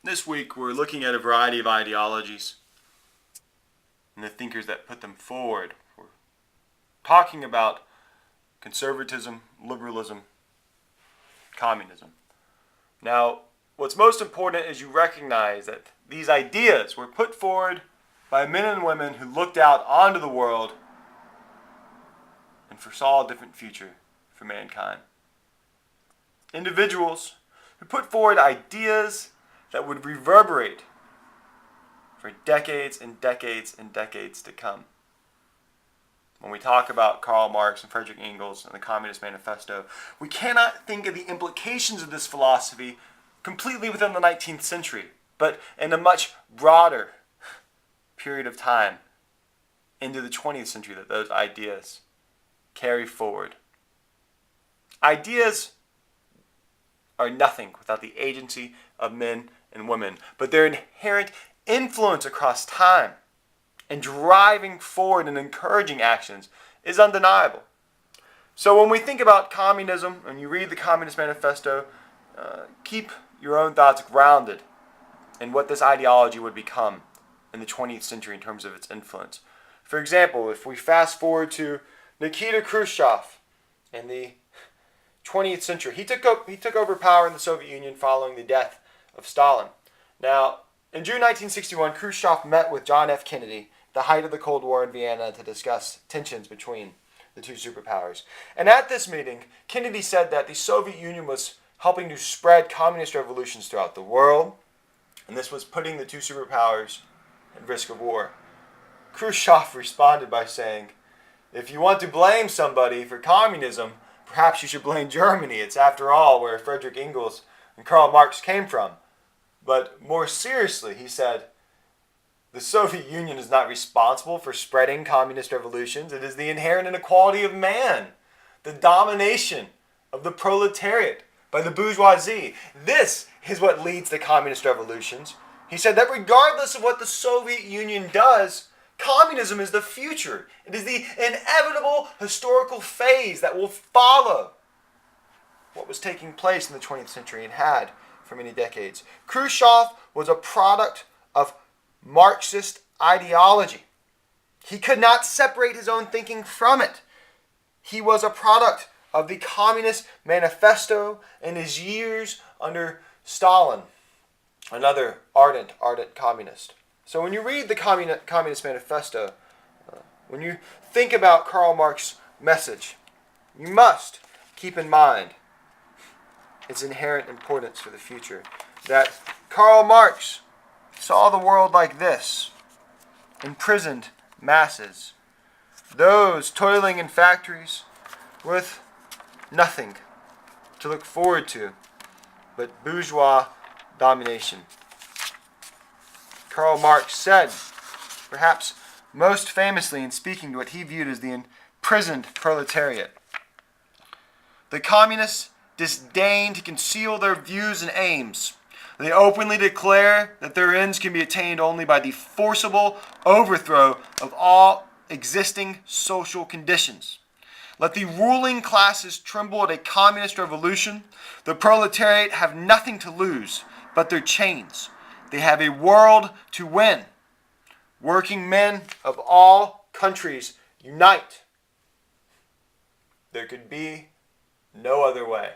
This week we're looking at a variety of ideologies and the thinkers that put them forward. We're talking about conservatism, liberalism, communism. Now, what's most important is you recognize that these ideas were put forward by men and women who looked out onto the world and foresaw a different future for mankind. Individuals who put forward ideas that would reverberate for decades and decades and decades to come. When we talk about Karl Marx and Friedrich Engels and the Communist Manifesto, we cannot think of the implications of this philosophy completely within the 19th century, but in a much broader period of time into the 20th century that those ideas carry forward. Ideas are nothing without the agency of men and women, but their inherent influence across time and driving forward and encouraging actions is undeniable. So when we think about communism and you read the Communist Manifesto, keep your own thoughts grounded in what this ideology would become in the 20th century in terms of its influence. For example, if we fast forward to Nikita Khrushchev in the 20th century, he took over power in the Soviet Union following the death of Stalin. Now, in June 1961, Khrushchev met with John F. Kennedy, the height of the Cold War in Vienna, to discuss tensions between the two superpowers. And at this meeting, Kennedy said that the Soviet Union was helping to spread communist revolutions throughout the world, and this was putting the two superpowers at risk of war. Khrushchev responded by saying, "If you want to blame somebody for communism, perhaps you should blame Germany. It's after all where Friedrich Engels and Karl Marx came from." But more seriously, he said, the Soviet Union is not responsible for spreading communist revolutions. It is the inherent inequality of man, the domination of the proletariat by the bourgeoisie. This is what leads to communist revolutions. He said that regardless of what the Soviet Union does, communism is the future. It is the inevitable historical phase that will follow what was taking place in the 20th century and had for many decades. Khrushchev was a product of Marxist ideology. He could not separate his own thinking from it. He was a product of the Communist Manifesto and his years under Stalin, another ardent communist. So when you read the Communist Manifesto, when you think about Karl Marx's message, you must keep in mind its inherent importance for the future. That Karl Marx saw the world like this: imprisoned masses, those toiling in factories with nothing to look forward to but bourgeois domination. Karl Marx said, perhaps most famously in speaking to what he viewed as the imprisoned proletariat, "The communists disdain to conceal their views and aims. They openly declare that their ends can be attained only by the forcible overthrow of all existing social conditions. Let the ruling classes tremble at a communist revolution. The proletariat have nothing to lose but their chains. They have a world to win. Working men of all countries unite. There could be no other way."